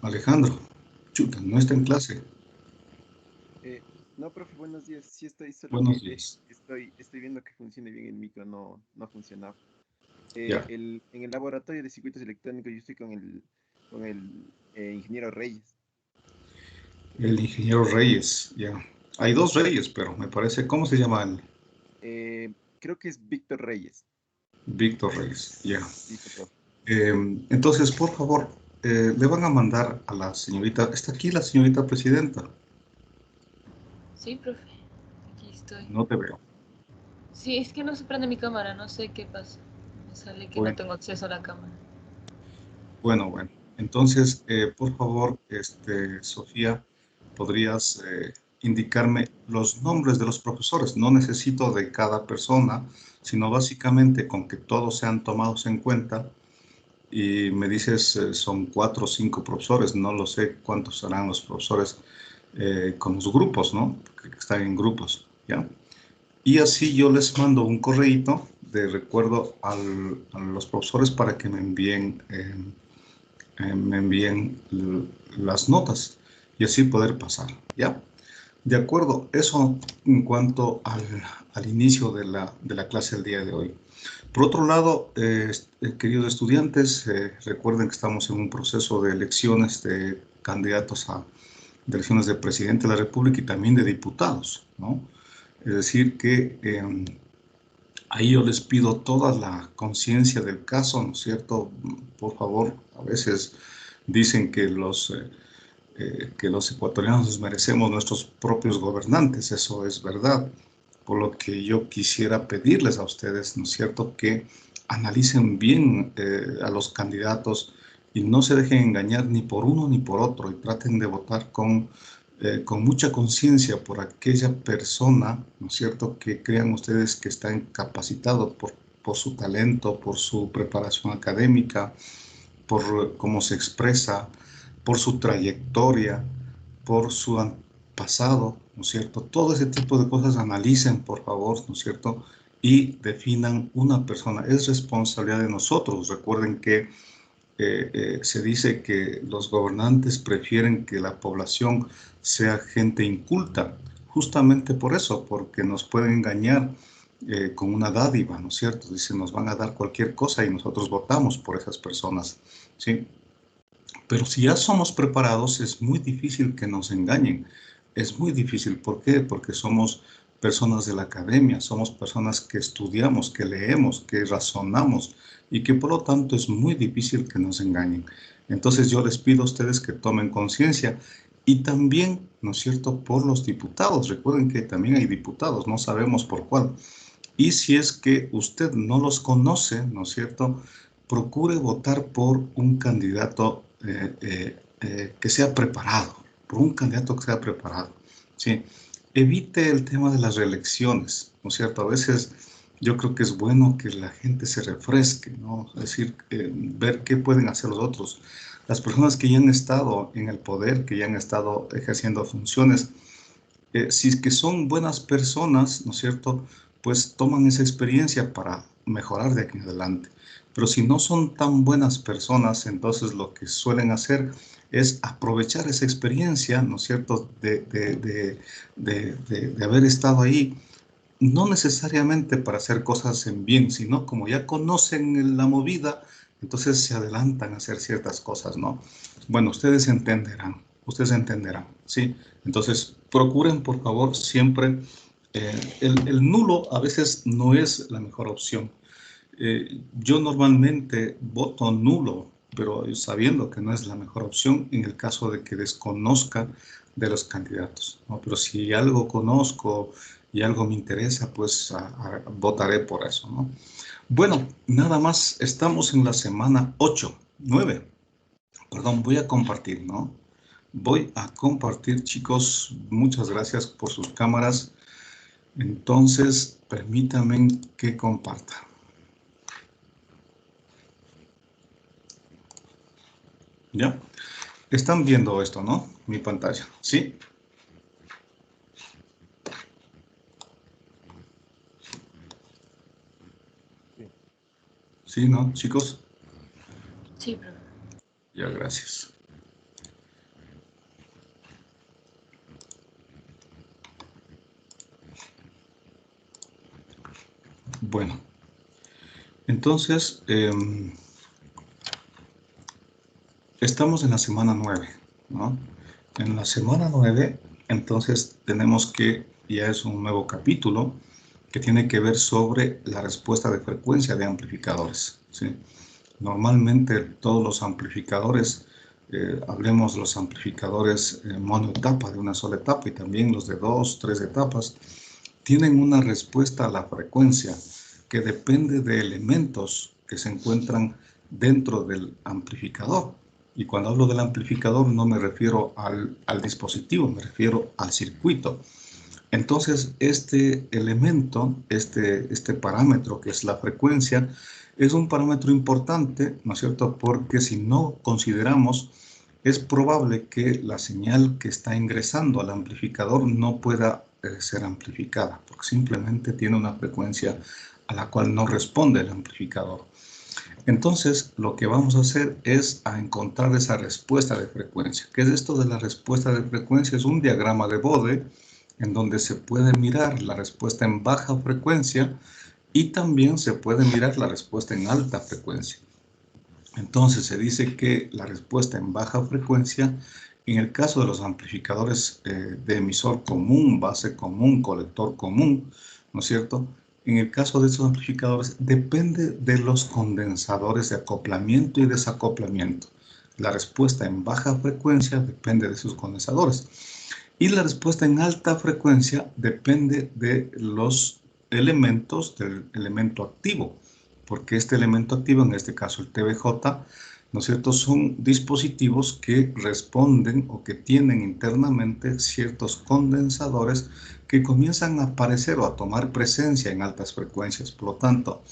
Alejandro, chuta, no está en clase. Eh, no, profe, buenos días. Sí estoy, solo Buenos que días. estoy viendo que funcione bien el micro, no funcionaba. Ya, En el laboratorio de circuitos electrónicos yo estoy con el ingeniero Reyes. el ingeniero Reyes, ya. Hay dos Reyes, pero me parece, ¿cómo se llama el Creo que es Víctor Reyes. Víctor Reyes? Ya. Listo, profe. Entonces, por favor, le van a mandar a la señorita, está aquí la señorita presidenta, Sí, profe, aquí estoy. no te veo. Sí, es que no se prende mi cámara, no sé qué pasa. Me sale que no Bueno, tengo acceso a la cámara. bueno. Entonces, por favor, Sofía, ¿podrías indicarme los nombres de los profesores? No necesito de cada persona, sino básicamente con que todos sean tomados en cuenta. Y me dices, son 4 o 5 profesores, no lo sé cuántos serán los profesores con los grupos, ¿no? Que están en grupos, ¿ya? Y así yo les mando un correíto de recuerdo a los profesores para que me envíen las notas y así poder pasar, ¿ya? De acuerdo, eso en cuanto al inicio de la clase del día de hoy. Por otro lado, queridos estudiantes, recuerden que estamos en un proceso de elecciones de candidatos de elecciones de presidente de la República y también de diputados, ¿no? Es decir, que ahí yo les pido toda la conciencia del caso, ¿no es cierto? Por favor, a veces dicen que los ecuatorianos nos merecemos nuestros propios gobernantes, eso es verdad. Por lo que yo quisiera pedirles a ustedes, ¿no es cierto?, que analicen bien a los candidatos y no se dejen engañar ni por uno ni por otro y traten de votar con mucha conciencia por aquella persona, ¿no es cierto?, que crean ustedes que está capacitado por su talento, por su preparación académica, por cómo se expresa, por su trayectoria, por su pasado, ¿no es cierto? Todo ese tipo de cosas analicen, por favor, ¿no es cierto? Y definan una persona. Es responsabilidad de nosotros. Recuerden que se dice que los gobernantes prefieren que la población sea gente inculta, justamente por eso, porque nos pueden engañar con una dádiva, ¿no es cierto? Dicen, nos van a dar cualquier cosa y nosotros votamos por esas personas, ¿sí? Pero si ya somos preparados, es muy difícil que nos engañen. Es muy difícil. ¿Por qué? Porque somos personas de la academia, somos personas que estudiamos, que leemos, que razonamos y que por lo tanto es muy difícil que nos engañen. Entonces yo les pido a ustedes que tomen conciencia y también, ¿no es cierto?, por los diputados. Recuerden que también hay diputados, no sabemos por cuál. Y si es que usted no los conoce, ¿no es cierto?, procure votar por un candidato que sea preparado, por un candidato que sea preparado. ¿Sí? Evite el tema de las reelecciones, ¿no es cierto? A veces yo creo que es bueno que la gente se refresque, ¿no? Es decir, ver qué pueden hacer los otros. Las personas que ya han estado en el poder, que ya han estado ejerciendo funciones, si es que son buenas personas, ¿no es cierto?, pues toman esa experiencia para mejorar de aquí en adelante. Pero si no son tan buenas personas, entonces lo que suelen hacer es aprovechar esa experiencia, ¿no es cierto?, de haber estado ahí, no necesariamente para hacer cosas en bien, sino como ya conocen la movida, entonces se adelantan a hacer ciertas cosas, ¿no? Bueno, ustedes entenderán, ¿sí? Entonces, procuren, por favor, siempre, el nulo a veces no es la mejor opción. Yo normalmente voto nulo, pero sabiendo que no es la mejor opción en el caso de que desconozca de los candidatos, ¿no? Pero si algo conozco y algo me interesa, pues votaré por eso, ¿no? Bueno, nada más, estamos en la semana 8, 9. Perdón, voy a compartir, ¿no? Voy a compartir, chicos. Muchas gracias por sus cámaras. Entonces, permítanme que comparta. ¿Ya? Están viendo esto, ¿no? Mi pantalla, ¿sí? Sí. ¿Sí, no, chicos? Sí, profe. Ya, gracias. Bueno, entonces, estamos en la semana 9, ¿no? En la semana 9, entonces tenemos que, ya es un nuevo capítulo, que tiene que ver sobre la respuesta de frecuencia de amplificadores, ¿sí? Normalmente todos los amplificadores, hablemos de los amplificadores monoetapa, de una sola etapa, y también los de 2, 3 etapas, tienen una respuesta a la frecuencia que depende de elementos que se encuentran dentro del amplificador. Y cuando hablo del amplificador no me refiero al dispositivo, me refiero al circuito. Entonces, este elemento, este parámetro que es la frecuencia, es un parámetro importante, ¿no es cierto? Porque si no consideramos, es probable que la señal que está ingresando al amplificador no pueda ser amplificada, porque simplemente tiene una frecuencia a la cual no responde el amplificador. Entonces, lo que vamos a hacer es a encontrar esa respuesta de frecuencia. ¿Qué es esto de la respuesta de frecuencia? Es un diagrama de Bode en donde se puede mirar la respuesta en baja frecuencia y también se puede mirar la respuesta en alta frecuencia. Entonces, se dice que la respuesta en baja frecuencia, en el caso de los amplificadores de emisor común, base común, colector común, ¿no es cierto? En el caso de estos amplificadores, depende de los condensadores de acoplamiento y desacoplamiento. La respuesta en baja frecuencia depende de sus condensadores. Y la respuesta en alta frecuencia depende de los elementos del elemento activo, porque este elemento activo, en este caso el TBJ, ¿no es cierto?, son dispositivos que responden o que tienen internamente ciertos condensadores que comienzan a aparecer o a tomar presencia en altas frecuencias. Por lo tanto,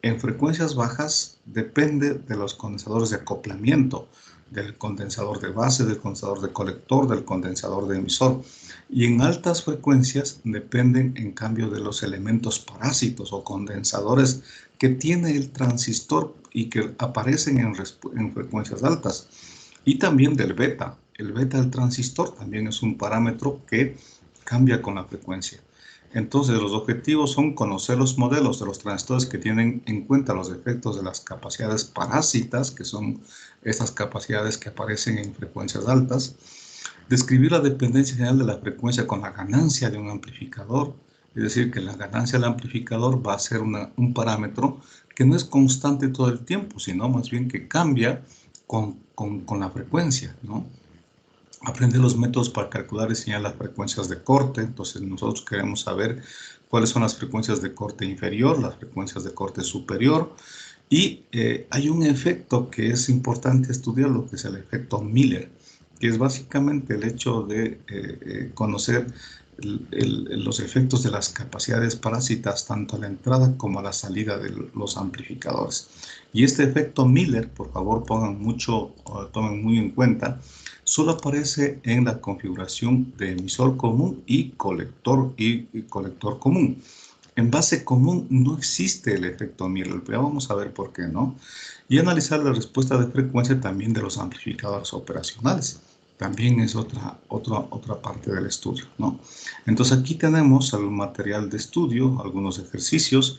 en frecuencias bajas depende de los condensadores de acoplamiento, del condensador de base, del condensador de colector, del condensador de emisor. Y en altas frecuencias dependen, en cambio, de los elementos parásitos o condensadores que tiene el transistor y que aparecen en frecuencias altas. Y también del beta. El beta del transistor también es un parámetro que cambia con la frecuencia. Entonces, los objetivos son conocer los modelos de los transistores que tienen en cuenta los efectos de las capacidades parásitas, que son estas capacidades que aparecen en frecuencias altas, describir la dependencia general de la frecuencia con la ganancia de un amplificador, es decir, que la ganancia del amplificador va a ser un parámetro que no es constante todo el tiempo, sino más bien que cambia con la frecuencia, ¿no? Aprender los métodos para calcular y señalar las frecuencias de corte. Entonces nosotros queremos saber cuáles son las frecuencias de corte inferior, las frecuencias de corte superior. Y hay un efecto que es importante estudiar, lo que es el efecto Miller, que es básicamente el hecho de conocer los efectos de las capacidades parásitas tanto a la entrada como a la salida de los amplificadores. Y este efecto Miller, por favor, tomen muy en cuenta, solo aparece en la configuración de emisor común y colector común. En base común no existe el efecto Miller, pero vamos a ver por qué no. Y analizar la respuesta de frecuencia también de los amplificadores operacionales. También es otra parte del estudio, ¿no? Entonces aquí tenemos el material de estudio, algunos ejercicios,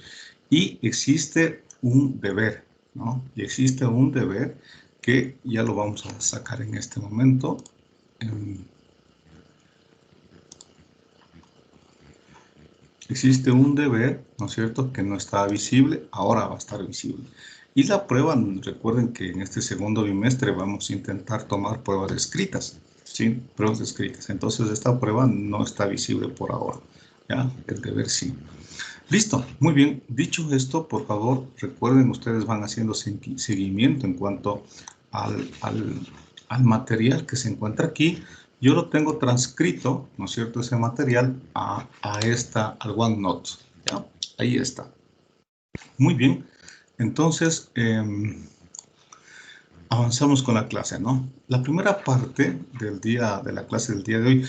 y existe un deber, ¿no? Y existe un deber que ya lo vamos a sacar en este momento. Existe un deber, ¿no es cierto?, que no está visible, ahora va a estar visible. Y la prueba, recuerden que en este segundo bimestre vamos a intentar tomar pruebas escritas, ¿sí? Pruebas escritas. Entonces esta prueba no está visible por ahora, ¿ya? El deber sí. Listo, muy bien. Dicho esto, por favor, recuerden, ustedes van haciendo seguimiento en cuanto al material que se encuentra aquí. Yo lo tengo transcrito, ¿no es cierto?, ese material al OneNote, ¿ya? Ahí está. Muy bien. Entonces, avanzamos con la clase, ¿no? La primera parte de la clase del día de hoy.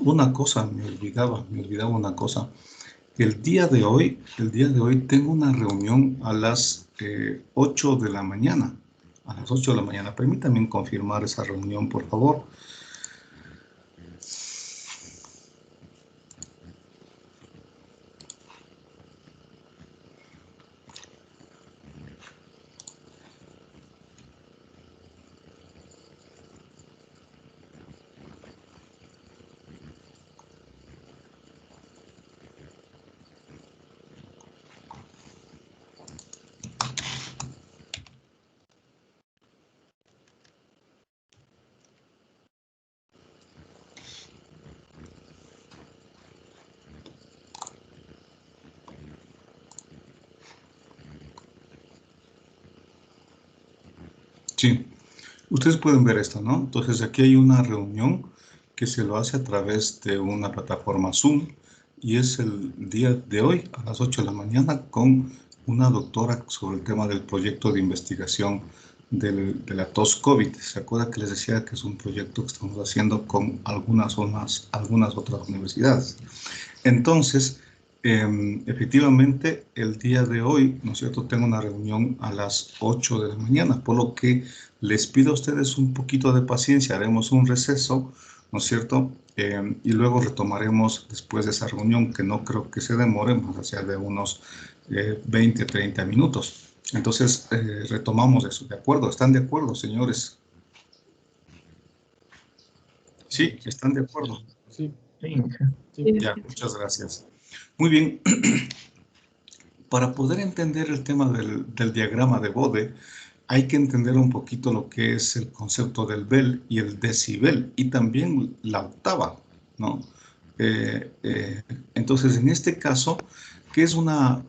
Una cosa, me olvidaba una cosa. El día de hoy tengo una reunión a las 8 de la mañana. A las 8 de la mañana. Permítanme confirmar esa reunión, por favor. Sí, ustedes pueden ver esto, ¿no? Entonces aquí hay una reunión que se lo hace a través de una plataforma Zoom y es el día de hoy a las 8 de la mañana con una doctora sobre el tema del proyecto de investigación de la tos COVID. ¿Se acuerda que les decía que es un proyecto que estamos haciendo con algunas otras universidades? Entonces, efectivamente, el día de hoy, ¿no es cierto?, tengo una reunión a las 8 de la mañana, por lo que les pido a ustedes un poquito de paciencia, haremos un receso, ¿no es cierto?, y luego retomaremos después de esa reunión, que no creo que se demore, más allá de unos 20, 30 minutos. Entonces, retomamos eso, ¿de acuerdo? ¿Están de acuerdo, señores? Sí, ¿están de acuerdo? Sí. Ya, muchas gracias. Muy bien. Para poder entender el tema del diagrama de Bode, hay que entender un poquito lo que es el concepto del bel y el decibel, y también la octava, ¿no? Entonces, en este caso, ¿qué es una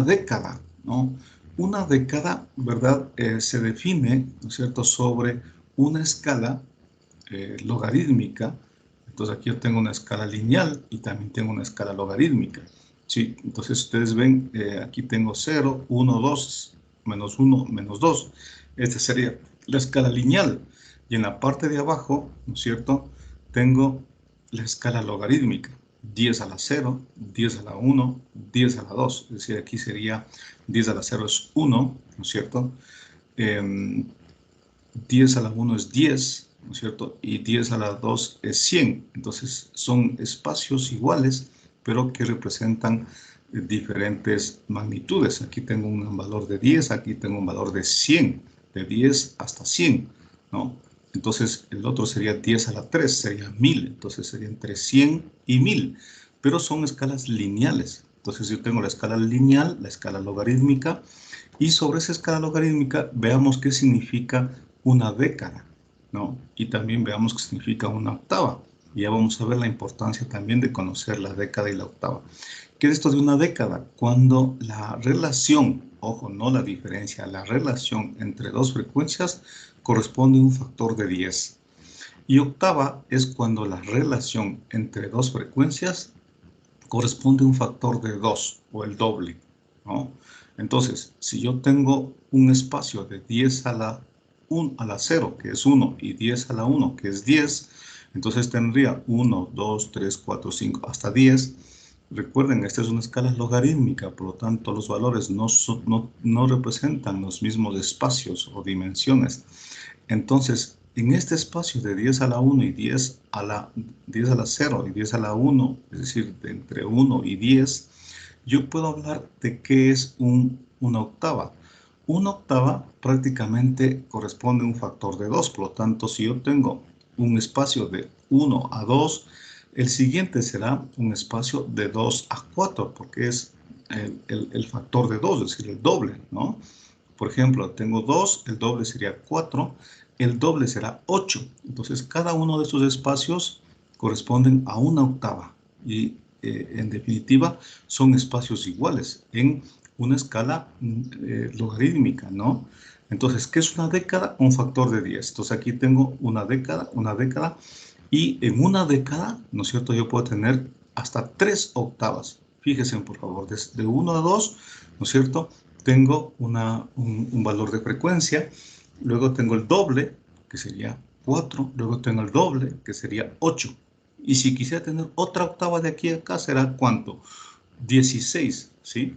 década, ¿no? Una década, ¿verdad? Se define, ¿no es cierto?, sobre una escala logarítmica. Entonces aquí yo tengo una escala lineal y también tengo una escala logarítmica. Sí, entonces ustedes ven, aquí tengo 0, 1, 2, menos 1, menos 2. Esta sería la escala lineal. Y en la parte de abajo, ¿no es cierto?, tengo la escala logarítmica. 10 a la 0, 10 a la 1, 10 a la 2. Es decir, aquí sería 10 a la 0 es 1, ¿no es cierto? 10 a la 1 es 10, ¿no es cierto? Y 10 a la 2 es 100. Entonces son espacios iguales, pero que representan diferentes magnitudes. Aquí tengo un valor de 10, aquí tengo un valor de 100, de 10 hasta 100, ¿no? Entonces el otro sería 10 a la 3, sería 1000, entonces sería entre 100 y 1000, pero son escalas lineales. Entonces yo tengo la escala lineal, la escala logarítmica, y sobre esa escala logarítmica veamos qué significa una década, ¿no? Y también veamos qué significa una octava. Y ya vamos a ver la importancia también de conocer la década y la octava. ¿Qué es esto de una década? Cuando la relación, ojo, no la diferencia, la relación entre dos frecuencias corresponde a un factor de 10. Y octava es cuando la relación entre dos frecuencias corresponde a un factor de 2 o el doble, ¿no? Entonces, si yo tengo un espacio de 10 a la 0, que es 1, y 10 a la 1, que es 10, entonces tendría 1, 2, 3, 4, 5, hasta 10. Recuerden, esta es una escala logarítmica, por lo tanto los valores no representan los mismos espacios o dimensiones. Entonces, en este espacio de 10 a la 1 y 10 a la 0 y 10 a la 1, es decir, de entre 1 y 10, yo puedo hablar de qué es una octava. Una octava prácticamente corresponde a un factor de 2, por lo tanto, si yo tengo un espacio de 1 a 2, el siguiente será un espacio de 2 a 4, porque es el factor de 2, es decir, el doble, ¿no? Por ejemplo, tengo 2, el doble sería 4, el doble será 8. Entonces, cada uno de estos espacios corresponden a una octava y, en definitiva, son espacios iguales en una escala logarítmica, ¿no? Entonces, ¿qué es una década? Un factor de 10. Entonces, aquí tengo una década, y en una década, ¿no es cierto?, yo puedo tener hasta 3 octavas. Fíjense, por favor, desde 1 a 2, ¿no es cierto?, tengo un valor de frecuencia, luego tengo el doble, que sería 4, luego tengo el doble, que sería 8. Y si quisiera tener otra octava de aquí a acá, ¿será cuánto? 16, ¿sí?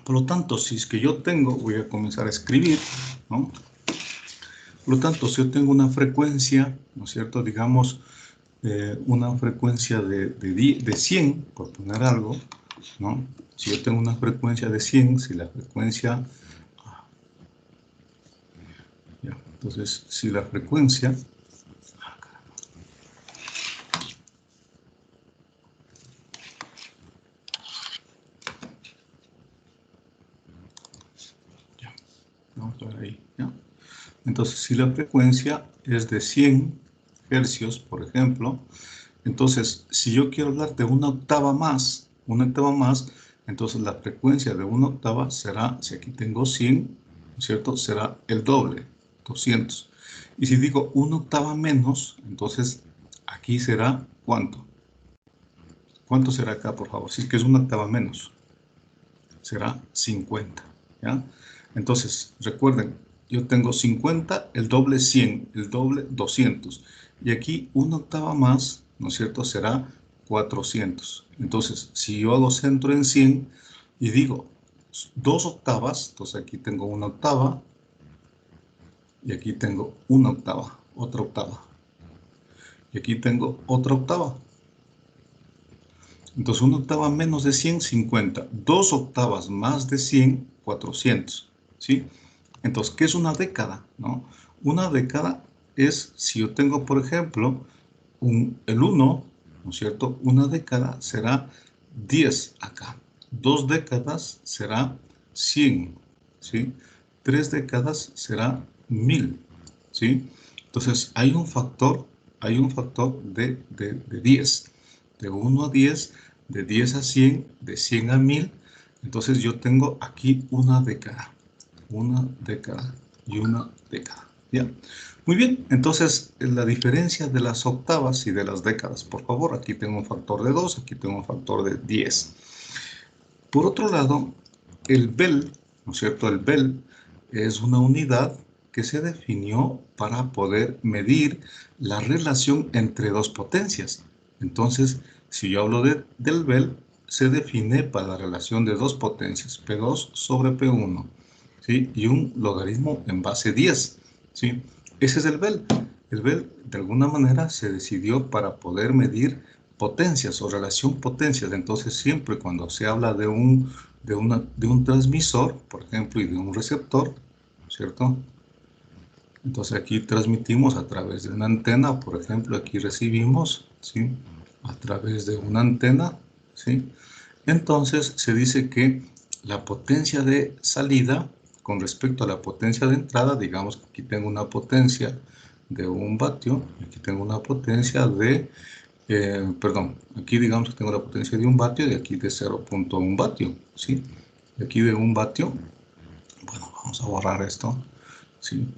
Por lo tanto, si es que yo tengo, voy a comenzar a escribir, ¿no? Por lo tanto, si yo tengo una frecuencia, ¿no es cierto?, digamos, una frecuencia de 100, por poner algo, ¿no? Si yo tengo una frecuencia de 100, si la frecuencia... Ya, entonces, si la frecuencia... Ya, vamos a ver ahí, ¿ya? Entonces, si la frecuencia es de 100 hercios, por ejemplo, entonces, si yo quiero hablar de una octava más, entonces la frecuencia de una octava será, si aquí tengo 100, ¿no es cierto?, será el doble, 200. Y si digo 1/8 menos, entonces aquí será ¿cuánto? ¿Cuánto será acá, por favor? Si es que es 1/8 menos, será 50, ¿ya? Entonces, recuerden, yo tengo 50, el doble 100, el doble 200. Y aquí 1/8 más, ¿no es cierto?, será 400. Entonces, si yo hago centro en 100 y digo 2/8, entonces aquí tengo 1/8 y aquí tengo 1/8, otra octava. Y aquí tengo otra octava. Entonces 1/8 menos de 100, 50. 2/8 más de 100, 400. ¿Sí? Entonces, ¿qué es una década? ¿No? Una década es, si yo tengo, por ejemplo, el 1, ¿no es cierto? Una década será 10 acá. 2 décadas será 100. ¿Sí? 3 décadas será 1000. ¿Sí? Entonces, hay un factor de 10. De 1 a 10, de 10 a 100, de 100 a 1000. Entonces, yo tengo aquí una década y una década. ¿Ya? Muy bien, entonces la diferencia de las octavas y de las décadas. Por favor, aquí tengo un factor de 2, aquí tengo un factor de 10. Por otro lado, el Bel, ¿no es cierto? El Bel es una unidad que se definió para poder medir la relación entre dos potencias. Entonces, si yo hablo del Bel, se define para la relación de dos potencias, P2 sobre P1, ¿sí? Y un logaritmo en base 10, ¿sí? Ese es el Bel. El Bel, de alguna manera, se decidió para poder medir potencias o relación potencias. Entonces, siempre cuando se habla de un transmisor, por ejemplo, y de un receptor, ¿cierto? Entonces aquí transmitimos a través de una antena, por ejemplo, aquí recibimos, ¿sí?, a través de una antena, ¿sí? Entonces se dice que la potencia de salida con respecto a la potencia de entrada, digamos que aquí tengo una potencia de 1 vatio, aquí tengo una potencia de, aquí digamos que tengo la potencia de 1 vatio y aquí de 0.1 vatio, ¿sí? De aquí de 1 vatio, bueno, vamos a borrar esto, ¿sí?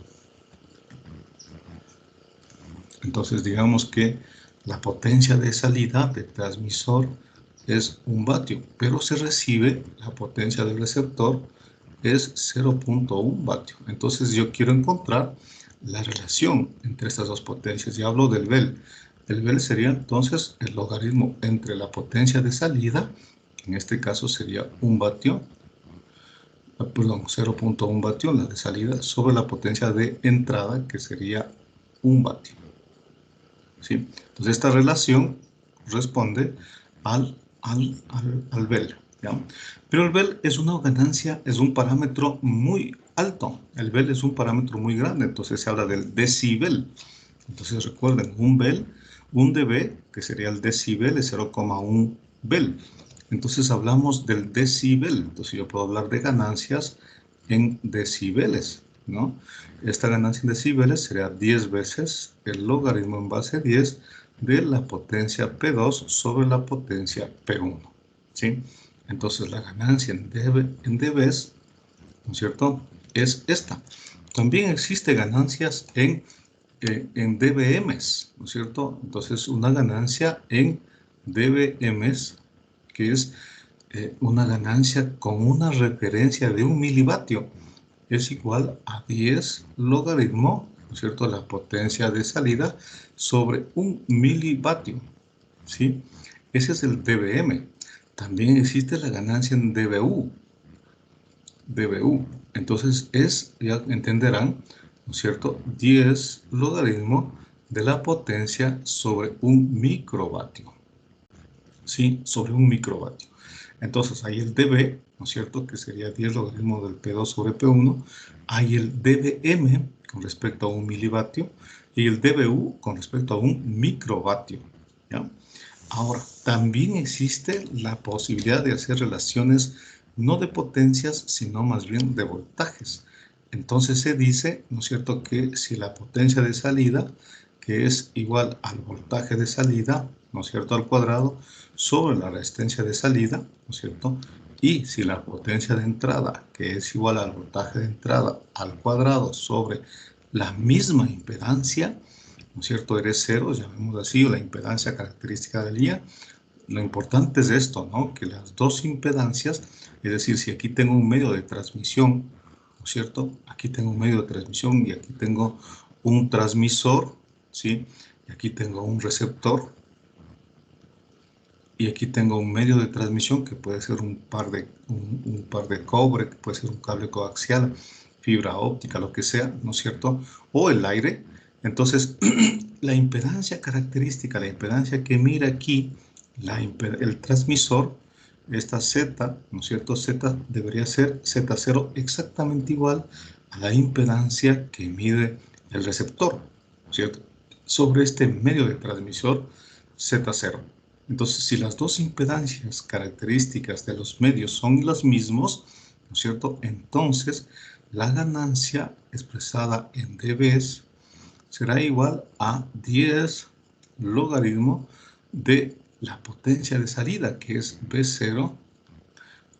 Entonces digamos que la potencia de salida del transmisor es 1 vatio, pero se recibe, la potencia del receptor es 0.1 vatio. Entonces yo quiero encontrar la relación entre estas dos potencias y hablo del Bel. El Bel sería entonces el logaritmo entre la potencia de salida, que en este caso sería 1 vatio, perdón, 0.1 vatio, la de salida, sobre la potencia de entrada, que sería 1 vatio. ¿Sí? Entonces esta relación corresponde al Bel, ¿ya? Pero el Bel es una ganancia, es un parámetro muy alto. El Bel es un parámetro muy grande, entonces se habla del decibel. Entonces recuerden, un Bel, un dB, que sería el decibel, es 0,1 Bel. Entonces hablamos del decibel. Entonces yo puedo hablar de ganancias en decibeles, ¿no? Esta ganancia en decibeles sería 10 veces el logaritmo en base 10 de la potencia P2 sobre la potencia P1, ¿sí? Entonces la ganancia en dBs, ¿no es cierto?, es esta. También existe ganancias en dBms, ¿no es cierto? Entonces una ganancia en dBms, que es una ganancia con una referencia de 1 milivatio, es igual a 10 logaritmo, ¿no es cierto?, la potencia de salida sobre 1 milivatio, ¿sí? Ese es el dBm. También existe la ganancia en dBu. Entonces ya entenderán, ¿no es cierto?, 10 logaritmo de la potencia sobre 1 microvatio, ¿sí? Sobre 1 microvatio. Entonces hay el dB, ¿no es cierto?, que sería 10 logaritmo del P2 sobre P1. Hay el dBm con respecto a 1 milivatio y el dBu con respecto a 1 microvatio, ¿ya? Ahora, también existe la posibilidad de hacer relaciones no de potencias, sino más bien de voltajes. Entonces se dice, ¿no es cierto?, que si la potencia de salida, que es igual al voltaje de salida, ¿no es cierto?, al cuadrado, sobre la resistencia de salida, ¿no es cierto?, Y si la potencia de entrada, que es igual al voltaje de entrada al cuadrado sobre la misma impedancia, ¿no es cierto? R0, llamémoslo así, o la impedancia característica del IA. Lo importante es esto, ¿no? Que las dos impedancias, es decir, si aquí tengo un medio de transmisión, ¿no es cierto? Aquí tengo un medio de transmisión y aquí tengo un transmisor, ¿sí? Y aquí tengo un receptor. Y aquí tengo un medio de transmisión que puede ser un par de cobre, que puede ser un cable coaxial, fibra óptica, lo que sea, ¿no es cierto? O el aire. Entonces, la impedancia característica, la impedancia que mira aquí, el transmisor, esta Z, ¿no es cierto? Z debería ser Z0 exactamente igual a la impedancia que mide el receptor, ¿no es cierto? Sobre este medio de transmisor Z0. Entonces, si las dos impedancias características de los medios son los mismos, ¿no es cierto? Entonces, la ganancia expresada en dBs será igual a 10 logaritmo de la potencia de salida, que es B0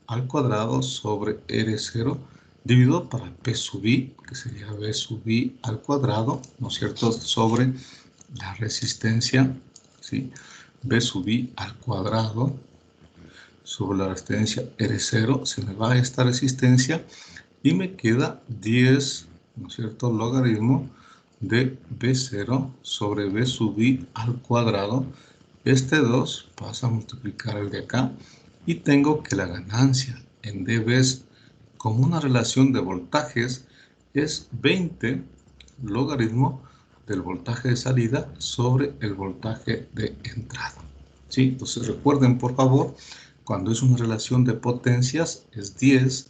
al cuadrado sobre R0 dividido para P sub I, que sería B sub I al cuadrado, ¿no es cierto?, sobre la resistencia, ¿sí?, B sub I al cuadrado sobre la resistencia R0, se me va esta resistencia y me queda 10, ¿no es cierto?, logaritmo de B0 sobre B sub I al cuadrado. Este 2 pasa a multiplicar el de acá y tengo que la ganancia en dBs con una relación de voltajes es 20 logaritmo del voltaje de salida sobre el voltaje de entrada. ¿Sí? Entonces recuerden, por favor, cuando es una relación de potencias es 10,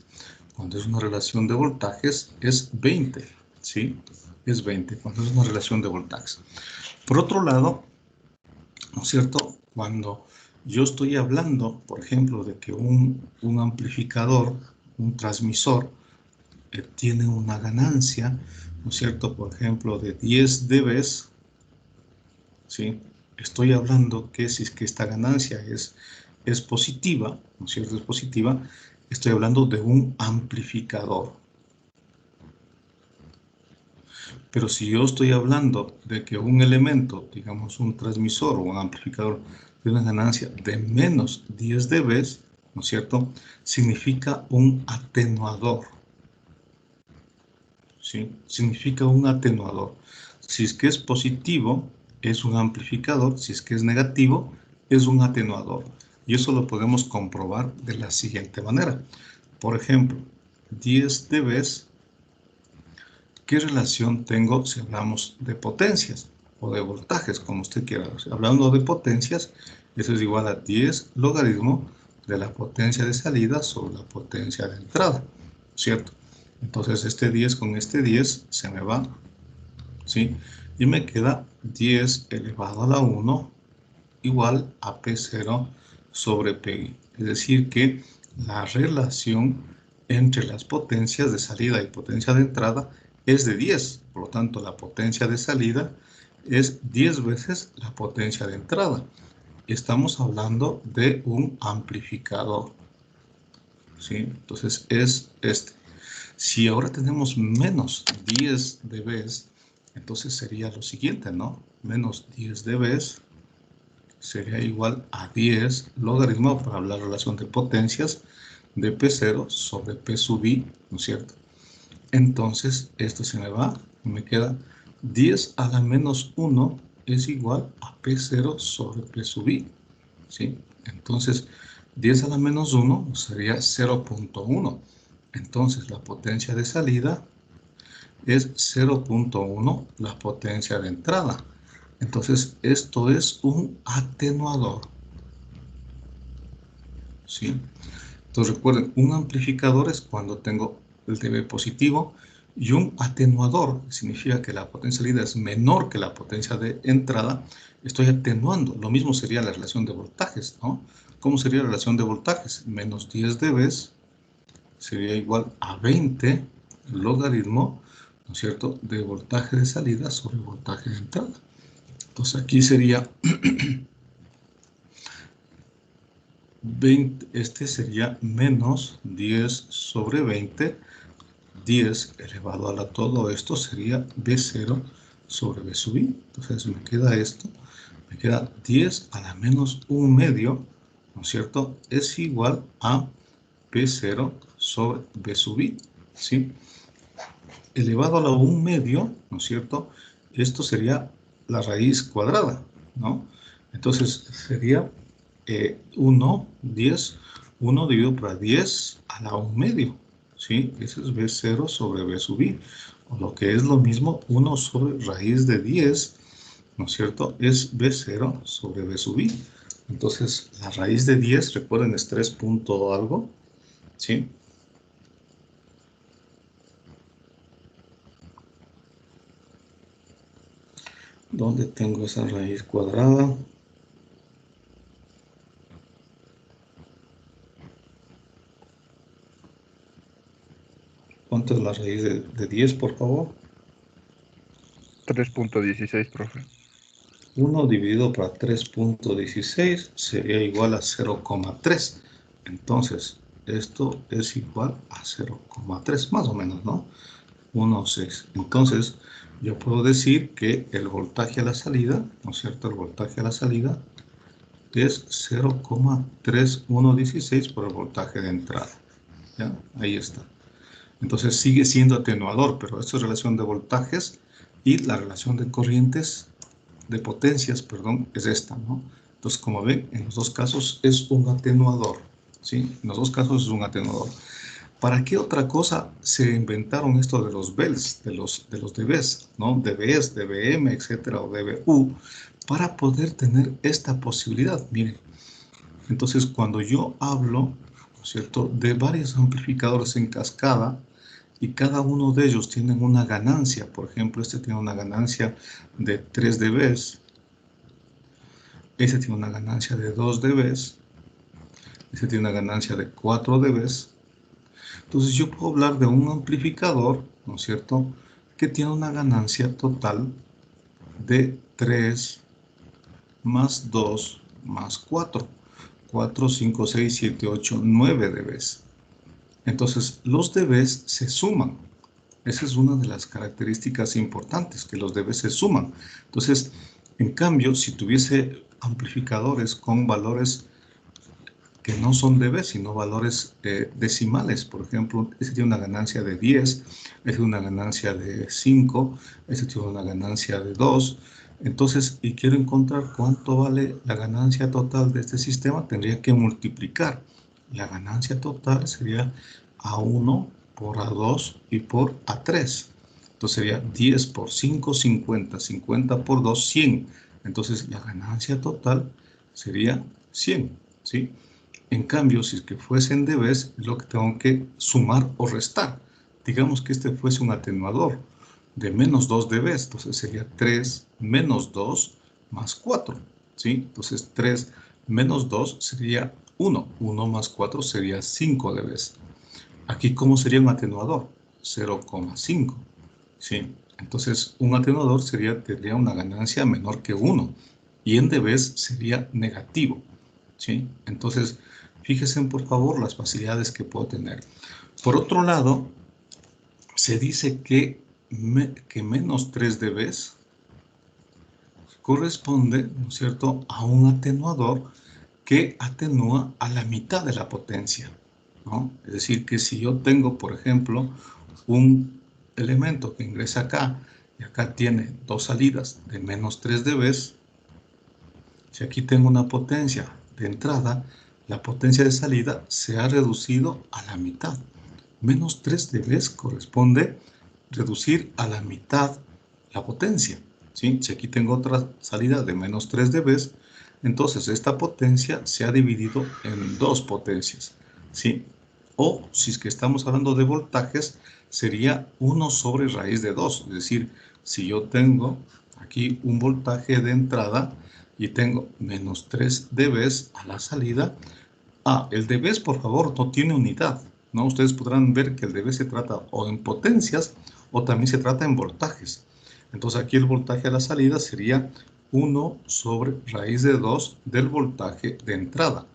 cuando es una relación de voltajes es 20. ¿Sí? Es 20 cuando es una relación de voltajes. Por otro lado, ¿no es cierto? Cuando yo estoy hablando, por ejemplo, de que un amplificador, un transmisor, tiene una ganancia, ¿no es cierto?, por ejemplo, de 10 dBs, ¿sí? Estoy hablando que si es que esta ganancia es positiva, ¿no es cierto?, es positiva, estoy hablando de un amplificador. Pero si yo estoy hablando de que un elemento, digamos un transmisor o un amplificador, tiene una ganancia de menos 10 dBs, ¿no es cierto?, significa un atenuador. ¿Sí? Significa un atenuador. Si es que es positivo, es un amplificador. Si es que es negativo, es un atenuador. Y eso lo podemos comprobar de la siguiente manera. Por ejemplo, 10 dBs, ¿qué relación tengo si hablamos de potencias o de voltajes, como usted quiera? O sea, hablando de potencias, eso es igual a 10 logaritmo de la potencia de salida sobre la potencia de entrada, ¿cierto? Entonces este 10 con este 10 se me va, ¿sí? Y me queda 10 elevado a la 1 igual a P0 sobre Pi. Es decir que la relación entre las potencias de salida y potencia de entrada es de 10. Por lo tanto, la potencia de salida es 10 veces la potencia de entrada. Estamos hablando de un amplificador, ¿sí? Entonces es este. Si ahora tenemos menos 10 dBs, entonces sería lo siguiente, ¿no? Menos 10 dBs sería igual a 10 logaritmo para la relación de potencias de P0 sobre P sub I, ¿no es cierto? Entonces, esto se me va, me queda 10 a la menos 1 es igual a P0 sobre P sub I, ¿sí? Entonces, 10 a la menos 1 sería 0.1. Entonces, la potencia de salida es 0.1 la potencia de entrada. Entonces, esto es un atenuador, ¿sí? Entonces, recuerden, un amplificador es cuando tengo el dB positivo y un atenuador significa que la potencia de salida es menor que la potencia de entrada. Estoy atenuando. Lo mismo sería la relación de voltajes, ¿no? ¿Cómo sería la relación de voltajes? Menos 10 dBs sería igual a 20 logaritmo, ¿no es cierto?, de voltaje de salida sobre voltaje de entrada. Entonces aquí sería 20, este sería menos 10 sobre 20. 10 elevado a todo esto sería B0 sobre B sub I. Entonces me queda esto. Me queda 10 a la menos 1 medio, ¿no es cierto? Es igual a B0 sobre B sub I, ¿sí? Elevado a la 1 medio, ¿no es cierto? Esto sería la raíz cuadrada, ¿no? Entonces sería 1, 10, 1 dividido por 10 a la 1 medio, ¿sí? Ese es B0 sobre B sub I, o lo que es lo mismo, 1 sobre raíz de 10, ¿no es cierto? Es B0 sobre B sub I. Entonces, la raíz de 10, recuerden, es 3 punto algo, ¿sí? ¿Dónde tengo esa raíz cuadrada? ¿Cuánto es la raíz de 10, por favor? 3.16, profe. 1 dividido por 3.16 sería igual a 0,3. Entonces, esto es igual a 0,3, más o menos, ¿no? 1,6. Entonces, yo puedo decir que el voltaje a la salida, ¿no es cierto? El voltaje a la salida es 0,3116 por el voltaje de entrada. ¿Ya? Ahí está. Entonces sigue siendo atenuador, pero esto es relación de voltajes y la relación de corrientes, de potencias, perdón, es esta, ¿no? Entonces, como ven, en los dos casos es un atenuador, ¿sí? En los dos casos es un atenuador. ¿Para qué otra cosa se inventaron esto de los BELS, de los dBs, ¿no? dBs, dBm, etcétera, o dBu, para poder tener esta posibilidad. Miren, entonces cuando yo hablo, ¿no es cierto?, de varios amplificadores en cascada, y cada uno de ellos tienen una ganancia. Por ejemplo, este tiene una ganancia de 3 dBs, este tiene una ganancia de 2 dBs, este tiene una ganancia de 4 dBs. Entonces yo puedo hablar de un amplificador, ¿no es cierto?, que tiene una ganancia total de 3 más 2 más 4. 4, 5, 6, 7, 8, 9 dBs. Entonces los dBs se suman. Esa es una de las características importantes, que los dBs se suman. Entonces, en cambio, si tuviese amplificadores con valores que no son dB, sino valores decimales, por ejemplo, este tiene una ganancia de 10, este tiene una ganancia de 5, este tiene una ganancia de 2, entonces, y quiero encontrar cuánto vale la ganancia total de este sistema, tendría que multiplicar. La ganancia total sería A1 por A2 y por A3. Entonces sería 10 por 5, 50, 50 por 2, 100. Entonces la ganancia total sería 100, ¿sí? En cambio, si es que fuesen dBs, es lo que tengo que sumar o restar. Digamos que este fuese un atenuador de menos 2 dBs, entonces sería 3 menos 2 más 4, ¿sí? Entonces 3 menos 2 sería 1, 1 más 4 sería 5 dBs. Aquí, ¿cómo sería un atenuador? 0,5, ¿sí? Entonces, un atenuador tendría una ganancia menor que 1, y en dBs sería negativo, ¿sí? Entonces, fíjense por favor las facilidades que puedo tener. Por otro lado, se dice que menos 3 dBs corresponde, ¿no es cierto?, a un atenuador que atenúa a la mitad de la potencia, ¿no? Es decir, que si yo tengo, por ejemplo, un elemento que ingresa acá y acá tiene dos salidas de menos 3 dBs, si aquí tengo una potencia de entrada, la potencia de salida se ha reducido a la mitad. Menos 3 dBs corresponde reducir a la mitad la potencia, ¿sí? Si aquí tengo otra salida de menos 3 dBs, entonces esta potencia se ha dividido en dos potencias, ¿sí? O si es que estamos hablando de voltajes, sería 1 sobre raíz de 2. Es decir, si yo tengo aquí un voltaje de entrada y tengo menos 3 dBs a la salida, el dBs, por favor, no tiene unidad, ¿no? Ustedes podrán ver que el dB se trata o en potencias o también se trata en voltajes. Entonces aquí el voltaje a la salida sería 1 sobre raíz de 2 del voltaje de entrada.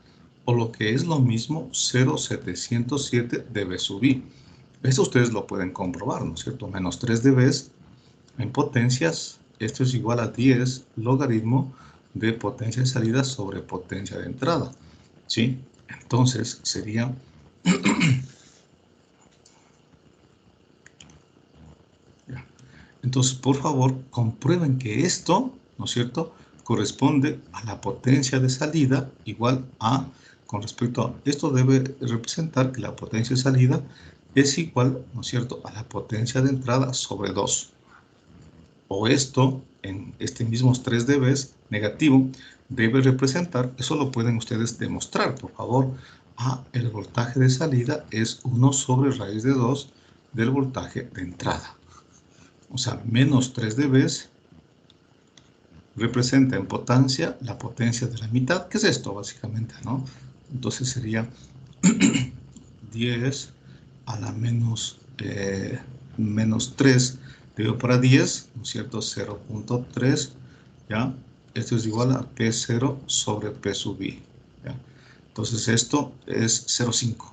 o lo que es lo mismo 0,707 dB sub i. Eso ustedes lo pueden comprobar, ¿no es cierto? Menos 3 dB en potencias, esto es igual a 10 logaritmo de potencia de salida sobre potencia de entrada, ¿sí? Entonces sería entonces, por favor, comprueben que esto, ¿no es cierto?, corresponde a la potencia de salida igual a, con respecto a, esto debe representar que la potencia de salida es igual, ¿no es cierto?, a la potencia de entrada sobre 2. O esto, en este mismo 3 dB negativo, debe representar, eso lo pueden ustedes demostrar, por favor, el voltaje de salida es 1 sobre raíz de 2 del voltaje de entrada. O sea, menos 3 dB representa en potencia la potencia de la mitad, que es esto básicamente, ¿no? Entonces sería 10 a la menos 3 dividido para 10, ¿no es cierto? 0.3, ¿ya? Esto es igual a P0 sobre P sub i, ¿ya? Entonces esto es 0.5,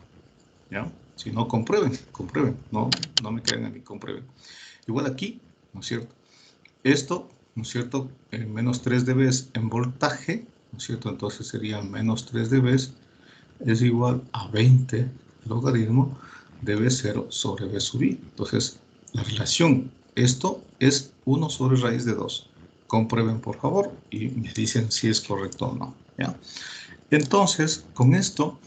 ¿ya? Si no, comprueben, no me crean a mí, comprueben. Igual aquí, ¿no es cierto? Esto, ¿no es cierto? Menos 3 dB en voltaje, ¿no es cierto? Entonces sería menos 3 dB es igual a 20 logaritmo de B0 sobre B sub i. Entonces, la relación, esto es 1 sobre raíz de 2. Comprueben, por favor, y me dicen si es correcto o no, ¿ya? Entonces, con esto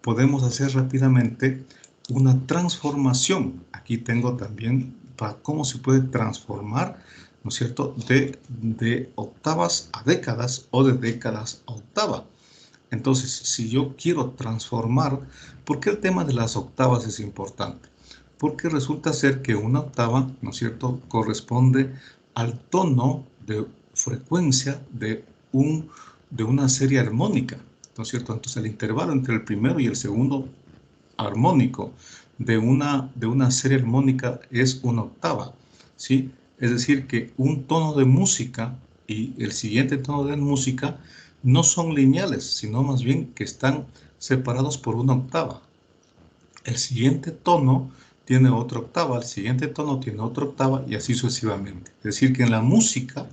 podemos hacer rápidamente una transformación. Aquí tengo también para cómo se puede transformar, ¿no es cierto?, de octavas a décadas o de décadas a octava. Entonces, si yo quiero transformar, ¿por qué el tema de las octavas es importante? Porque resulta ser que una octava, ¿no es cierto?, corresponde al tono de frecuencia de una serie armónica, ¿no es cierto? Entonces, el intervalo entre el primero y el segundo armónico de una serie armónica es una octava, ¿sí? Es decir, que un tono de música y el siguiente tono de música no son lineales, sino más bien que están separados por una octava. El siguiente tono tiene otra octava, el siguiente tono tiene otra octava y así sucesivamente. Es decir, que en la música,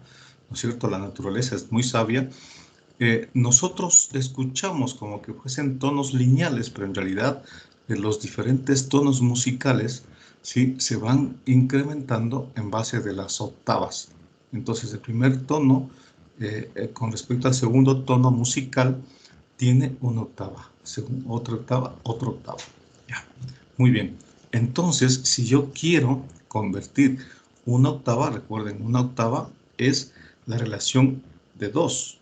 ¿no es cierto?, la naturaleza es muy sabia. Nosotros escuchamos como que fuesen tonos lineales, pero en realidad los diferentes tonos musicales, ¿sí?, se van incrementando en base de las octavas. Entonces, el primer tono, con respecto al segundo tono musical, tiene una octava, otra octava, otra octava. Ya. Muy bien. Entonces, si yo quiero convertir una octava, recuerden, una octava es la relación de 2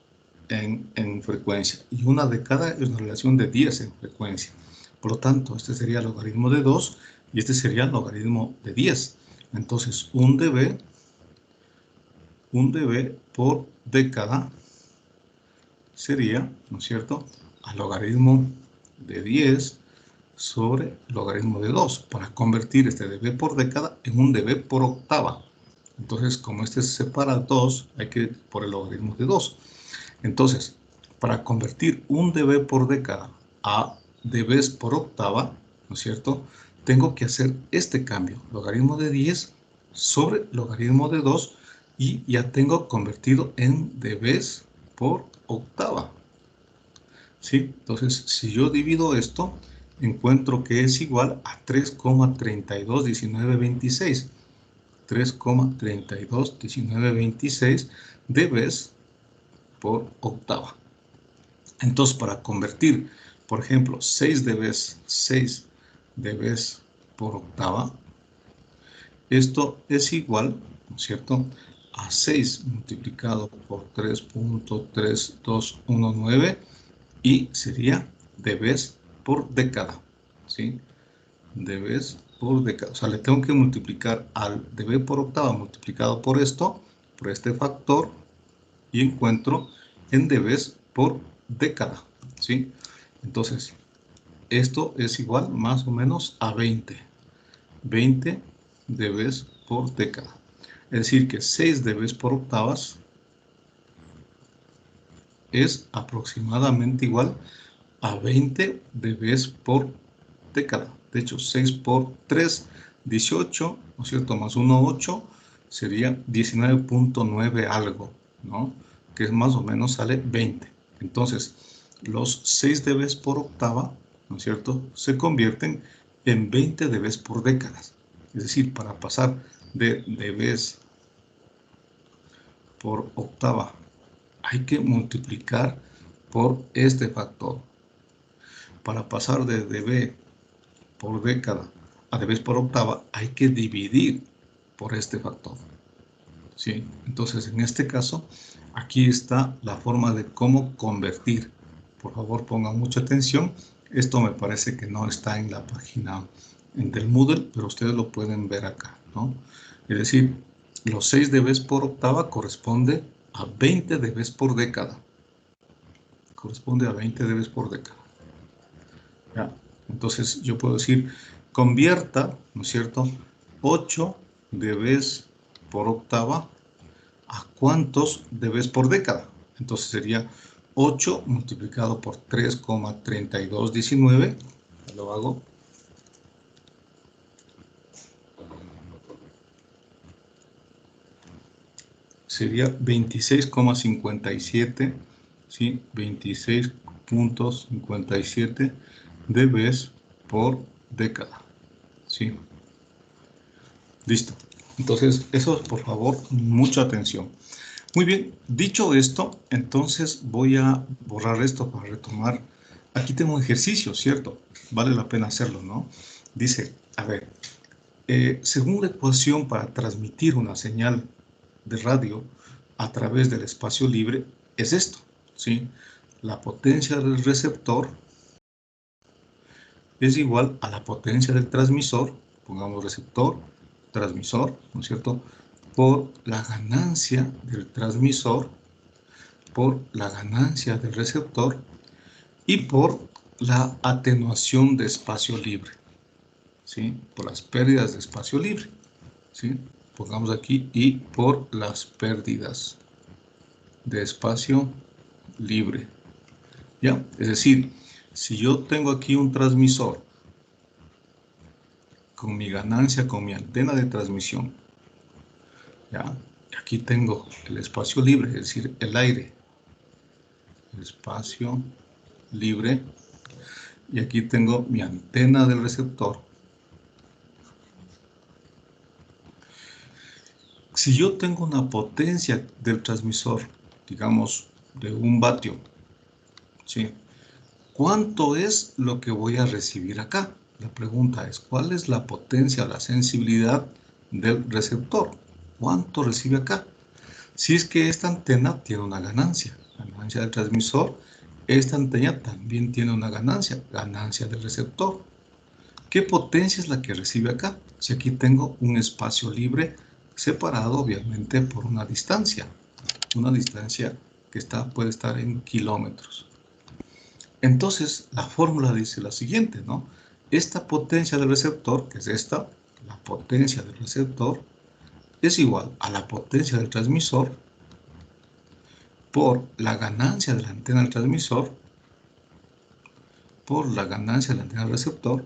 en frecuencia y una década es una relación de 10 en frecuencia. Por lo tanto, este sería el logaritmo de 2 y este sería el logaritmo de 10. Entonces, un dB por década sería, ¿no es cierto?, al logaritmo de 10 sobre logaritmo de 2 para convertir este dB por década en un dB por octava. Entonces, como este se separa 2, hay que ir por el logaritmo de 2. Entonces, para convertir un dB por década a dBs por octava, ¿no es cierto?, tengo que hacer este cambio, logaritmo de 10 sobre logaritmo de 2, y ya tengo convertido en dBs por octava. ¿Sí? Entonces, si yo divido esto, encuentro que es igual a 3,321926. 3,321926 dBs por octava. Entonces, para convertir, por ejemplo, 6 dBs por octava, esto es igual, ¿no es cierto?, a 6 multiplicado por 3.3219 y sería dBs por década, ¿sí? DBs por década. O sea, le tengo que multiplicar al dB por octava multiplicado por esto, por este factor, y encuentro en dBs por década, ¿sí? Entonces, esto es igual más o menos a 20 dBs por década. Es decir, que 6 dBs por octavas es aproximadamente igual a 20 dB por década. De hecho, 6 por 3, 18, ¿no es cierto? Más 1, 8, sería 19.9 algo, ¿no? Que más o menos sale 20. Entonces, los 6 dB por octava, ¿no es cierto?, se convierten en 20 dB por décadas. Es decir, para pasar de dB por octava, hay que multiplicar por este factor. Para pasar de dB por década a dB por octava, hay que dividir por este factor. ¿Sí? Entonces, en este caso, aquí está la forma de cómo convertir. Por favor, pongan mucha atención. Esto me parece que no está en la página del Moodle, pero ustedes lo pueden ver acá, ¿no? Es decir, los 6 dB por octava corresponde a 20 dB por década. Corresponde a 20 dB por década. ¿Ya? Entonces, yo puedo decir, convierta, ¿no es cierto?, 8 dB por octava a cuántos dB por década. Entonces sería 8 multiplicado por 3,3219. Lo hago. Sería 26,57, ¿sí? 26.57 dB por década, ¿sí? Listo. Entonces, eso, por favor, mucha atención. Muy bien, dicho esto, entonces voy a borrar esto para retomar. Aquí tengo un ejercicio, ¿cierto? Vale la pena hacerlo, ¿no? Dice, a ver, según la ecuación para transmitir una señal de radio a través del espacio libre, es esto, ¿sí? La potencia del receptor es igual a la potencia del transmisor, pongamos receptor, transmisor, ¿no es cierto?, por la ganancia del transmisor, por la ganancia del receptor y por la atenuación de espacio libre, ¿sí? Por las pérdidas de espacio libre, ¿sí? Pongamos aquí y por las pérdidas de espacio libre, ¿ya? Es decir, si yo tengo aquí un transmisor con mi ganancia, con mi antena de transmisión, ¿ya? Aquí tengo el espacio libre, es decir, el aire, el espacio libre, y aquí tengo mi antena del receptor. Si yo tengo una potencia del transmisor, digamos, de 1 vatio, ¿sí?, ¿cuánto es lo que voy a recibir acá? La pregunta es, ¿cuál es la potencia, la sensibilidad del receptor? ¿Cuánto recibe acá? Si es que esta antena tiene una ganancia del transmisor, esta antena también tiene una ganancia del receptor. ¿Qué potencia es la que recibe acá? Si aquí tengo un espacio libre separado obviamente por una distancia que puede estar en kilómetros. Entonces, la fórmula dice la siguiente, ¿no? Esta potencia del receptor, que es esta, la potencia del receptor, es igual a la potencia del transmisor por la ganancia de la antena del transmisor por la ganancia de la antena del receptor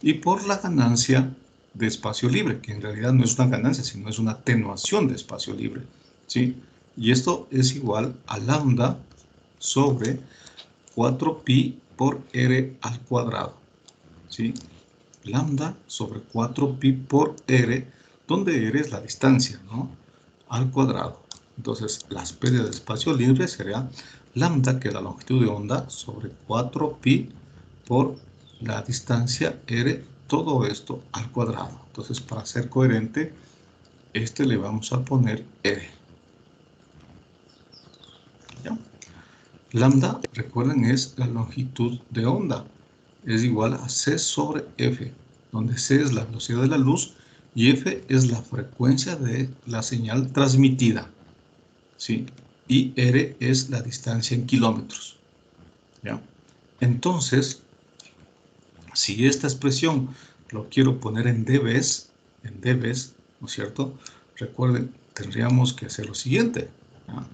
y por la ganancia de espacio libre, que en realidad no es una ganancia, sino es una atenuación de espacio libre, ¿sí? Y esto es igual a lambda sobre 4pi por r al cuadrado, ¿sí? Lambda sobre 4pi por r, donde r es la distancia, ¿no?, al cuadrado. Entonces, las pérdidas de espacio libre sería lambda, que es la longitud de onda, sobre 4pi por la distancia r, todo esto al cuadrado. Entonces, para ser coherente, le vamos a poner r. ¿Ya? Lambda, recuerden, es la longitud de onda. Es igual a c sobre f, donde c es la velocidad de la luz y f es la frecuencia de la señal transmitida, ¿sí? Y r es la distancia en kilómetros, ¿ya? Entonces, si esta expresión lo quiero poner en dBs, ¿no es cierto? Recuerden, tendríamos que hacer lo siguiente, ¿ya?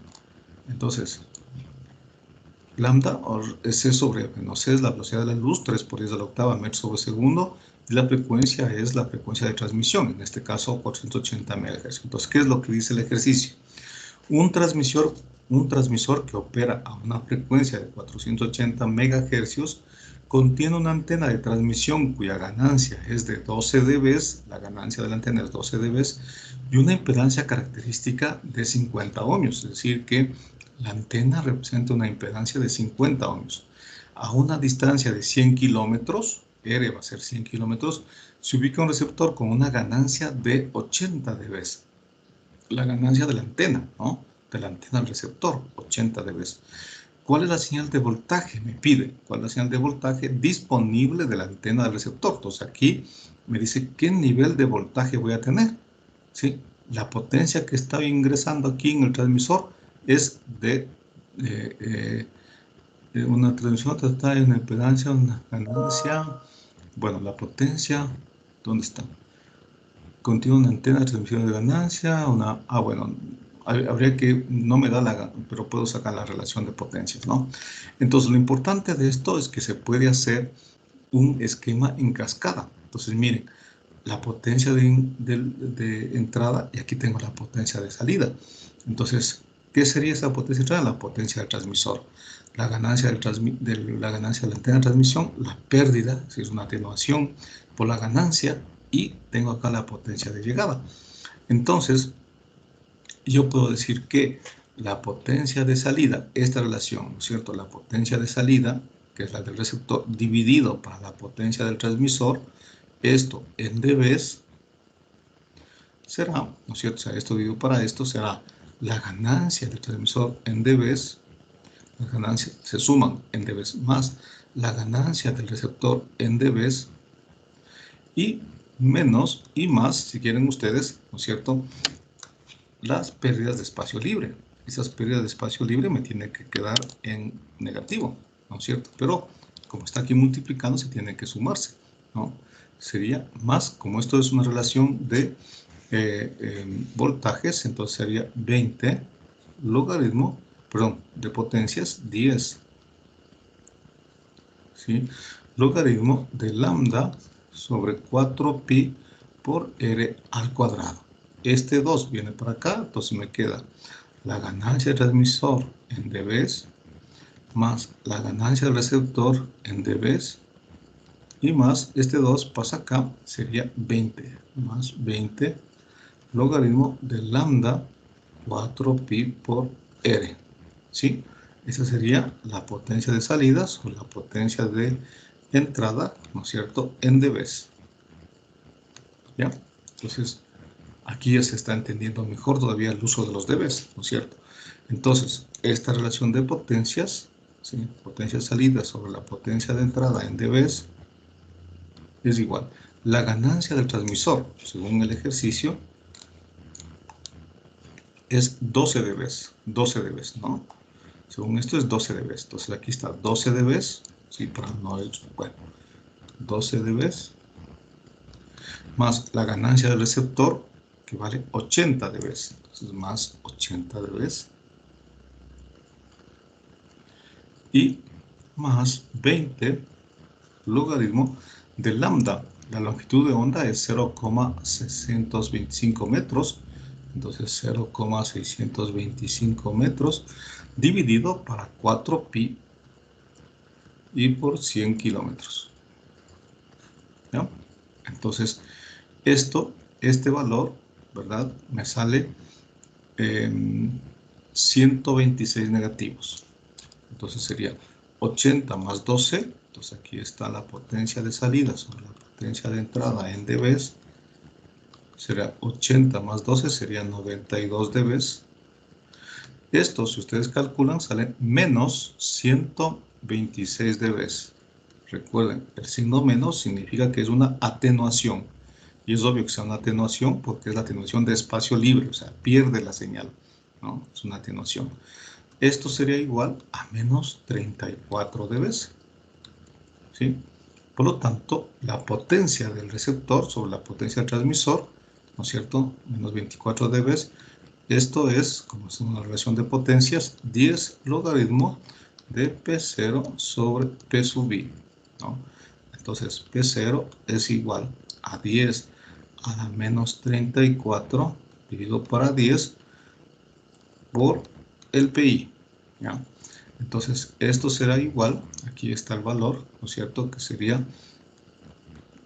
Entonces, lambda, C sobre menos C es la velocidad de la luz, 3 por 10 a la octava metros sobre segundo, y la frecuencia es la frecuencia de transmisión, en este caso 480 MHz. Entonces, ¿qué es lo que dice el ejercicio? Un transmisor que opera a una frecuencia de 480 MHz contiene una antena de transmisión cuya ganancia es de 12 dB, la ganancia de la antena es 12 dB, y una impedancia característica de 50 ohmios, es decir, que la antena representa una impedancia de 50 ohmios. A una distancia de 100 kilómetros, R va a ser 100 kilómetros, se ubica un receptor con una ganancia de 80 dB. La ganancia de la antena, ¿no? De la antena al receptor, 80 dB. ¿Cuál es la señal de voltaje? Me pide. ¿Cuál es la señal de voltaje disponible de la antena del receptor? Entonces aquí me dice qué nivel de voltaje voy a tener. ¿Sí? La potencia que está ingresando aquí en el transmisor es de una transmisión total, una impedancia, una ganancia. Bueno, la potencia, ¿dónde está? Contiene una antena de transmisión de ganancia, bueno, habría que, no me da pero puedo sacar la relación de potencias, ¿no? Entonces, lo importante de esto es que se puede hacer un esquema en cascada. Entonces, miren, la potencia de entrada, y aquí tengo la potencia de salida. Entonces, ¿qué sería esa potencia de entrada? La potencia del transmisor. La ganancia la ganancia de la antena de transmisión, la pérdida, si es una atenuación, por la ganancia, y tengo acá la potencia de llegada. Entonces, yo puedo decir que la potencia de salida, esta relación, ¿no es cierto? La potencia de salida, que es la del receptor, dividido para la potencia del transmisor, esto en dB será, ¿no es cierto? O sea, esto dividido para esto será la ganancia del transmisor en dB, las ganancias se suman en dB más la ganancia del receptor en dB y menos y más, si quieren ustedes, ¿no es cierto?, las pérdidas de espacio libre. Esas pérdidas de espacio libre me tienen que quedar en negativo, ¿no es cierto? Pero como está aquí multiplicando, se tiene que sumarse, ¿no? Sería más, como esto es una relación de voltajes, entonces sería 20 logaritmo, perdón, de potencias 10, ¿sí? Logaritmo de lambda sobre 4pi por r al cuadrado. Este 2 viene para acá, entonces me queda la ganancia del transmisor en dB más la ganancia del receptor en dB y más este 2 pasa acá, sería 20 más 20 logaritmo de lambda 4pi por r, ¿sí? Esa sería la potencia de salida sobre la potencia de entrada, ¿no es cierto?, en dB. ¿Ya? Entonces, aquí ya se está entendiendo mejor todavía el uso de los dB, ¿no es cierto? Entonces, esta relación de potencias, ¿sí?, potencia de salida sobre la potencia de entrada en dB es igual. La ganancia del transmisor, según el ejercicio, es 12 dB, ¿no? Según esto es 12 dB. Entonces aquí está 12 dB, sí, para no es, bueno, 12 dB más la ganancia del receptor, que vale 80 dB. Entonces más 80 dB y más 20 logaritmo de lambda. La longitud de onda es 0,625 metros. Entonces 0,625 metros dividido para 4pi y por 100 kilómetros. ¿Ya? Entonces, este valor, ¿verdad?, me sale 126 negativos. Entonces sería 80 más 12. Entonces aquí está la potencia de salida sobre la potencia de entrada en dB. Será 80 más 12, sería 92 dB. Esto, si ustedes calculan, sale menos 126 dB. Recuerden, el signo menos significa que es una atenuación. Y es obvio que sea una atenuación porque es la atenuación de espacio libre, o sea, pierde la señal, ¿no? Es una atenuación. Esto sería igual a menos 34 dB. ¿Sí? Por lo tanto, la potencia del receptor sobre la potencia del transmisor, ¿no es cierto?, menos 24 dB. Esto es, como es una relación de potencias, 10 logaritmo de P0 sobre P sub I, ¿no? Entonces, P0 es igual a 10 a la menos 34 dividido para 10 por el PI, ¿ya? Entonces, esto será igual, aquí está el valor, ¿no es cierto? Que sería,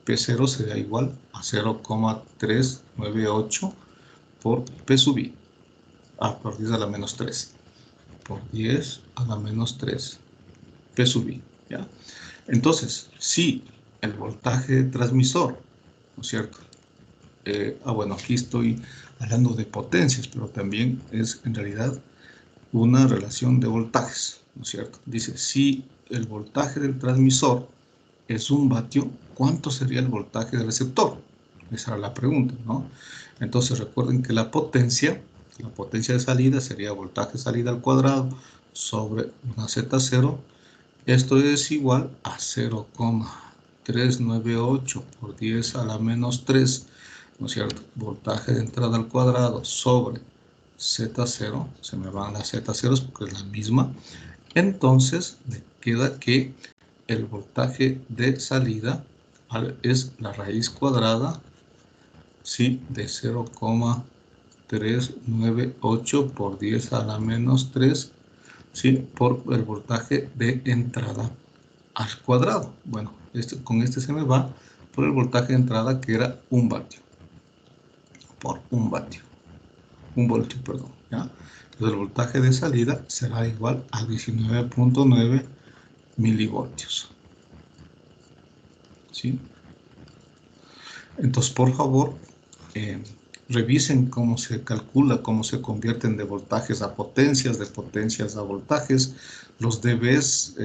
P0 sería igual a 0,398 por P sub I, por 10 a la menos 3, por 10 a la menos 3, P sub I, ¿ya? Entonces, si el voltaje de transmisor, ¿no es cierto? Bueno, aquí estoy hablando de potencias, pero también es en realidad una relación de voltajes, ¿no es cierto? Dice, si el voltaje del transmisor es 1 vatio, ¿cuánto sería el voltaje del receptor? Esa era la pregunta, ¿no? Entonces recuerden que la potencia de salida sería voltaje de salida al cuadrado sobre una Z0. Esto es igual a 0,398 por 10 a la menos 3, ¿no es cierto? Voltaje de entrada al cuadrado sobre Z0, se me van las Z0 porque es la misma. Entonces me queda que el voltaje de salida es la raíz cuadrada, ¿sí? De 0,398 por 10 a la menos 3, ¿sí? Por el voltaje de entrada al cuadrado. Bueno, con este se me va por el voltaje de entrada que era 1 vatio. Por 1 vatio. 1 voltio, perdón, ¿ya? Entonces el voltaje de salida será igual a 19.9 milivoltios. ¿Sí? Entonces, por favor, revisen cómo se calcula, cómo se convierten de voltajes a potencias, de potencias a voltajes, los dBs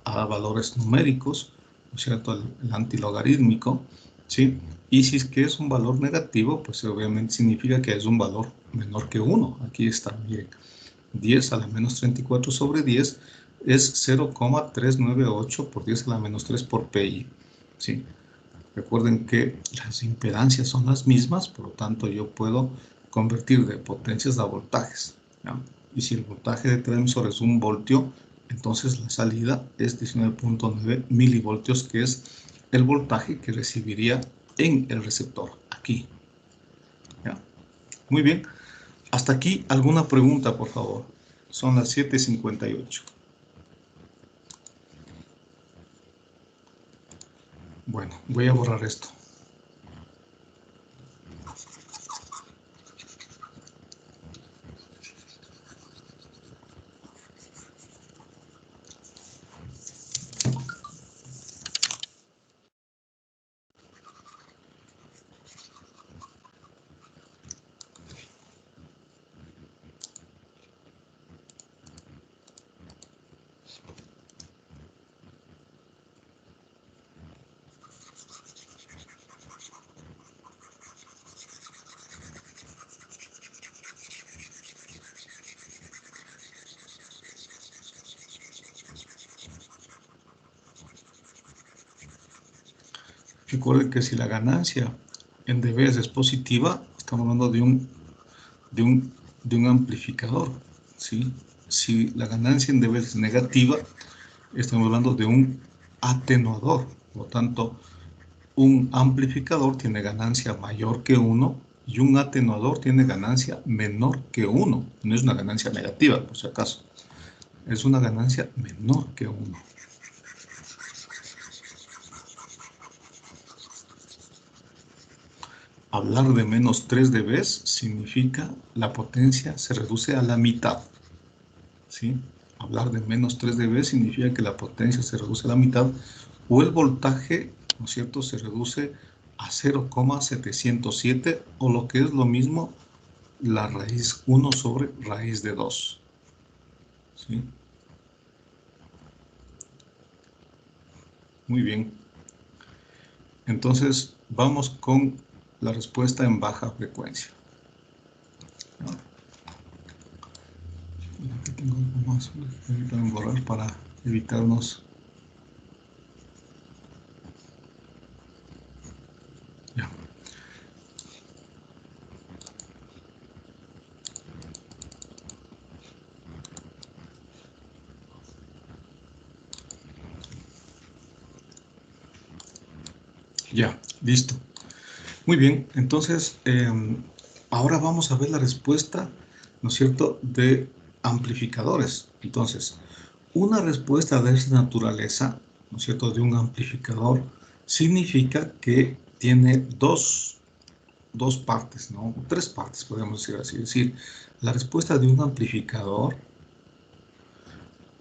a valores numéricos, ¿no es cierto? El antilogarítmico, ¿sí? Y si es que es un valor negativo, pues obviamente significa que es un valor menor que 1. Aquí está, miren, 10 a la menos 34 sobre 10 es 0,398 por 10 a la menos 3 por PI, ¿sí? Recuerden que las impedancias son las mismas, por lo tanto yo puedo convertir de potencias a voltajes, ¿ya? Y si el voltaje de transmisor es 1 voltio, entonces la salida es 19.9 milivoltios, que es el voltaje que recibiría en el receptor, aquí, ¿ya? Muy bien. Hasta aquí, ¿alguna pregunta, por favor? Son las 7:58. Bueno, voy a borrar esto. Recuerden que si la ganancia en dBs es positiva, estamos hablando de un amplificador, ¿sí? Si la ganancia en dBs es negativa, estamos hablando de un atenuador. Por lo tanto, un amplificador tiene ganancia mayor que 1 y un atenuador tiene ganancia menor que 1. No es una ganancia negativa, por si acaso. Es una ganancia menor que 1. Hablar de menos 3 dB significa la potencia se reduce a la mitad, ¿sí? Hablar de menos 3 dB significa que la potencia se reduce a la mitad o el voltaje, ¿no es cierto?, se reduce a 0,707 o lo que es lo mismo, la raíz 1 sobre raíz de 2, ¿sí? Muy bien. Entonces, vamos con la respuesta en baja frecuencia. Aquí tengo algo más, permítanme borrar para evitarnos. Ya. Ya, listo. Muy bien, entonces ahora vamos a ver la respuesta, ¿no es cierto?, de amplificadores. Entonces, una respuesta de esta naturaleza, ¿no es cierto?, de un amplificador, significa que tiene dos partes, ¿no? Tres partes, podemos decir así. Es decir, la respuesta de un amplificador,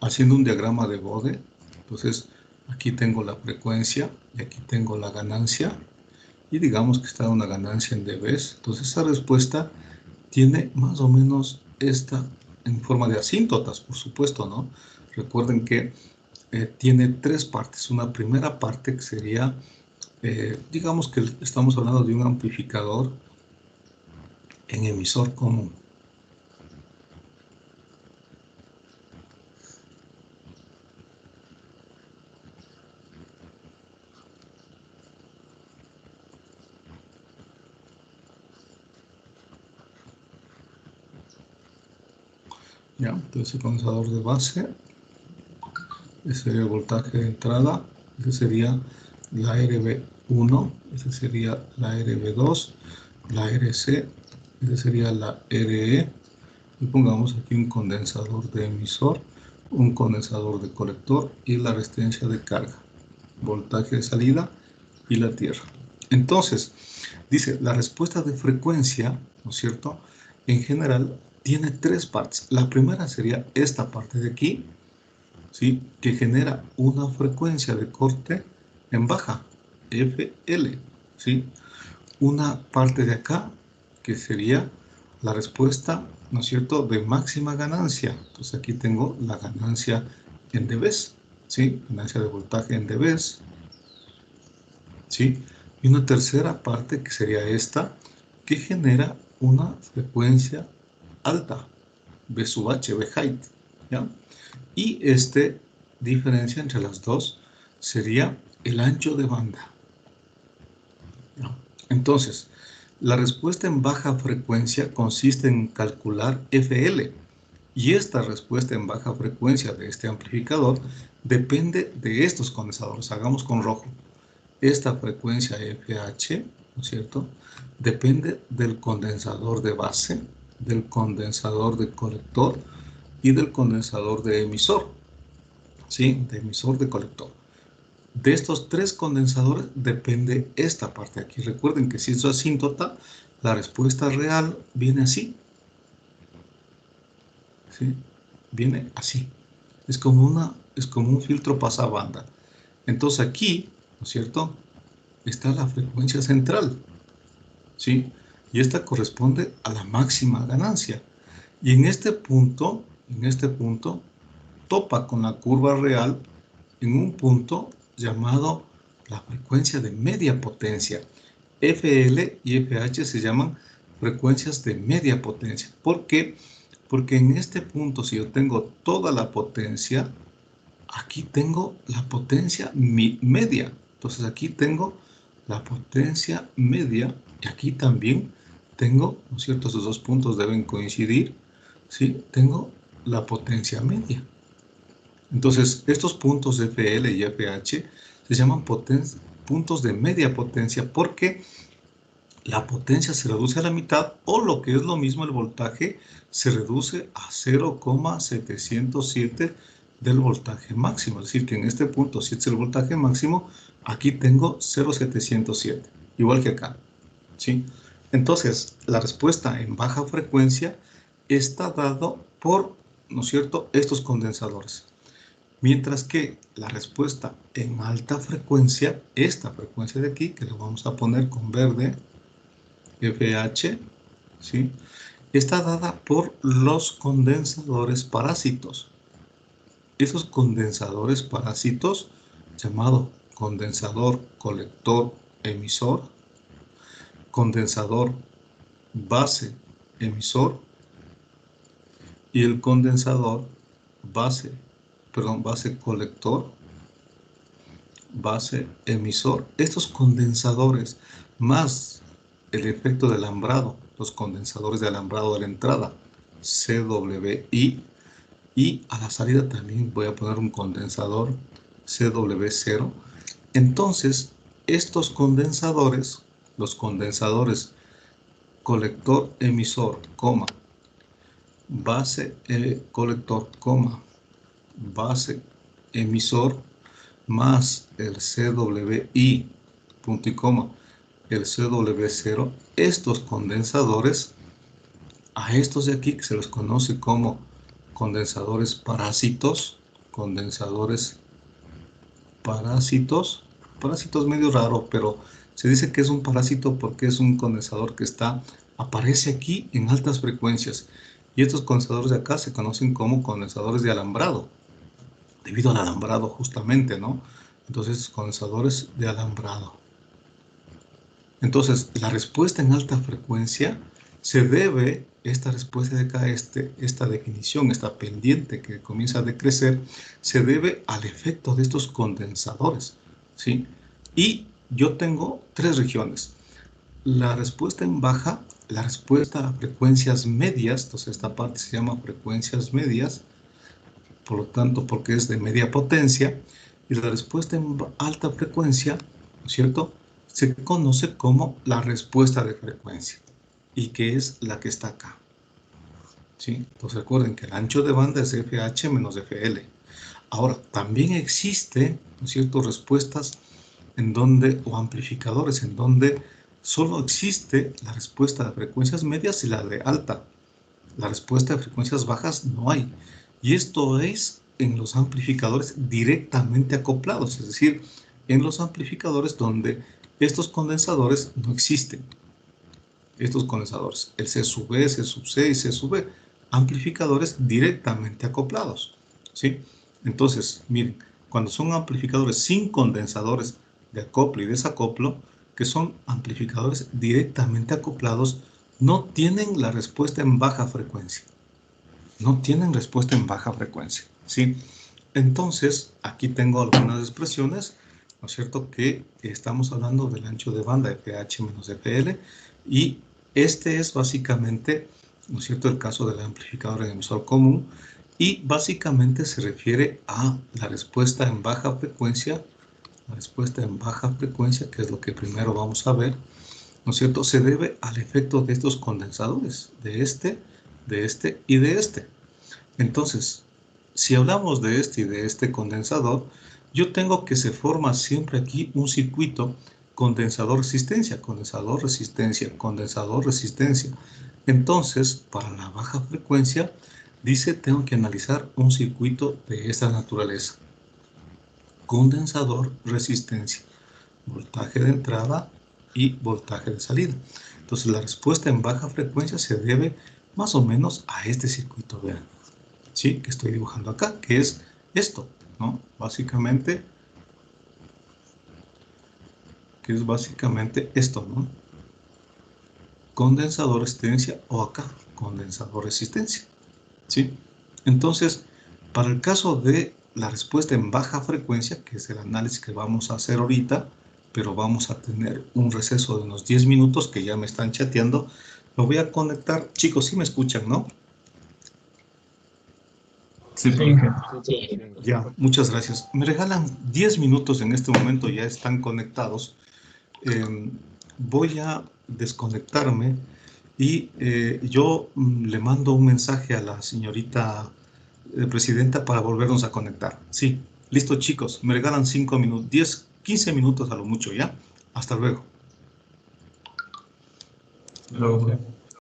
haciendo un diagrama de Bode, entonces aquí tengo la frecuencia y aquí tengo la ganancia, y digamos que está una ganancia en dBs. Entonces esa respuesta tiene más o menos esta, en forma de asíntotas, por supuesto, ¿no? Recuerden que tiene tres partes. Una primera parte que sería, digamos que estamos hablando de un amplificador en emisor común. Ya, entonces el condensador de base, ese sería el voltaje de entrada, ese sería la RB1, ese sería la RB2, la RC, ese sería la RE, y pongamos aquí un condensador de emisor, un condensador de colector y la resistencia de carga, voltaje de salida y la tierra. Entonces, dice, la respuesta de frecuencia, ¿no es cierto?, en general tiene tres partes. La primera sería esta parte de aquí, ¿sí?, que genera una frecuencia de corte en baja, FL, ¿sí? Una parte de acá, que sería la respuesta, ¿no es cierto?, de máxima ganancia. Entonces aquí tengo la ganancia en dBs, ¿sí? Ganancia de voltaje en dBs, ¿sí? Y una tercera parte, que sería esta, que genera una frecuencia alta, B sub H, B height, ¿ya? Y diferencia entre las dos sería el ancho de banda, ¿ya? Entonces, la respuesta en baja frecuencia consiste en calcular FL, y esta respuesta en baja frecuencia de este amplificador depende de estos condensadores. Hagamos con rojo. Esta frecuencia FH, ¿no es cierto?, depende del condensador de base, del condensador de colector y del condensador de emisor, ¿sí?, de emisor de colector. De estos tres condensadores depende esta parte de aquí. Recuerden que si es asíntota, la respuesta real viene así, ¿sí? Viene así. Es como un filtro pasabanda. Entonces aquí, ¿no es cierto?, está la frecuencia central, ¿sí? Y esta corresponde a la máxima ganancia. Y en este punto, topa con la curva real en un punto llamado la frecuencia de media potencia. FL y FH se llaman frecuencias de media potencia. ¿Por qué? Porque en este punto, si yo tengo toda la potencia, aquí tengo la potencia media. Entonces aquí tengo la potencia media y aquí también tengo, ¿no es cierto?, esos dos puntos deben coincidir, ¿sí? Tengo la potencia media. Entonces, estos puntos FL y FH se llaman puntos de media potencia porque la potencia se reduce a la mitad, o lo que es lo mismo, el voltaje se reduce a 0,707 del voltaje máximo. Es decir, que en este punto, si es el voltaje máximo, aquí tengo 0,707, igual que acá, ¿sí? Entonces, la respuesta en baja frecuencia está dado por, ¿no es cierto?, estos condensadores. Mientras que la respuesta en alta frecuencia, esta frecuencia de aquí, que lo vamos a poner con verde, FH, ¿sí?, está dada por los condensadores parásitos. Esos condensadores parásitos, llamado condensador colector emisor, condensador base emisor y el condensador base colector, base emisor. Estos condensadores más el efecto de alambrado, los condensadores de alambrado de la entrada, CWI, y a la salida también voy a poner un condensador CW0. Entonces, estos condensadores, los condensadores colector emisor, coma, base colector, coma, base emisor, más el CWI, punto y coma, el CW0, estos condensadores, a estos de aquí que se los conoce como condensadores parásitos, parásitos medio raro, pero se dice que es un parásito porque es un condensador que aparece aquí en altas frecuencias. Y estos condensadores de acá se conocen como condensadores de alambrado, debido al alambrado justamente, ¿no? Entonces, condensadores de alambrado. Entonces, la respuesta en alta frecuencia se debe, esta respuesta de acá, esta definición, esta pendiente que comienza a decrecer, se debe al efecto de estos condensadores, ¿sí? Y yo tengo tres regiones. La respuesta en baja, la respuesta a frecuencias medias, entonces esta parte se llama frecuencias medias, por lo tanto, porque es de media potencia, y la respuesta en alta frecuencia, ¿no es cierto?, se conoce como la respuesta de frecuencia, y que es la que está acá. ¿Sí? Entonces recuerden que el ancho de banda es FH menos FL. Ahora, también existe, ¿no es cierto?, respuestas en donde, o amplificadores en donde solo existe la respuesta de frecuencias medias y la de alta. La respuesta de frecuencias bajas no hay. Y esto es en los amplificadores directamente acoplados, es decir, en los amplificadores donde estos condensadores no existen. Estos condensadores, el C sub B, C sub C y C sub B, amplificadores directamente acoplados, ¿sí? Entonces, miren, cuando son amplificadores sin condensadores de acoplo y desacoplo, que son amplificadores directamente acoplados, no tienen la respuesta en baja frecuencia. No tienen respuesta en baja frecuencia, ¿sí? Entonces, aquí tengo algunas expresiones, ¿no es cierto?, que estamos hablando del ancho de banda FH menos FL, y este es básicamente, ¿no es cierto?, el caso del amplificador en emisor común, y básicamente se refiere a la respuesta en baja frecuencia, que es lo que primero vamos a ver, ¿no es cierto?, se debe al efecto de estos condensadores, de este y de este. Entonces, si hablamos de este y de este condensador, yo tengo que se forma siempre aquí un circuito condensador-resistencia, condensador-resistencia, condensador-resistencia. Entonces, para la baja frecuencia, dice, tengo que analizar un circuito de esta naturaleza. Condensador-resistencia, voltaje de entrada y voltaje de salida. Entonces, la respuesta en baja frecuencia se debe más o menos a este circuito, vean. ¿Sí? Que estoy dibujando acá, que es esto, ¿no? Básicamente, que es básicamente esto, ¿no? Condensador resistencia, o acá, condensador resistencia, ¿sí? Entonces, para el caso de la respuesta en baja frecuencia, que es el análisis que vamos a hacer ahorita, pero vamos a tener un receso de unos 10 minutos, que ya me están chateando, lo voy a conectar. Chicos, ¿sí me escuchan, no? Sí, Sí. Ya, muchas gracias. Me regalan 10 minutos en este momento, ya están conectados. Voy a desconectarme y yo le mando un mensaje a la señorita presidenta para volvernos a conectar. Sí, listo, chicos, me regalan 5 minutos, 10, 15 minutos a lo mucho, ¿ya? Hasta luego. luego.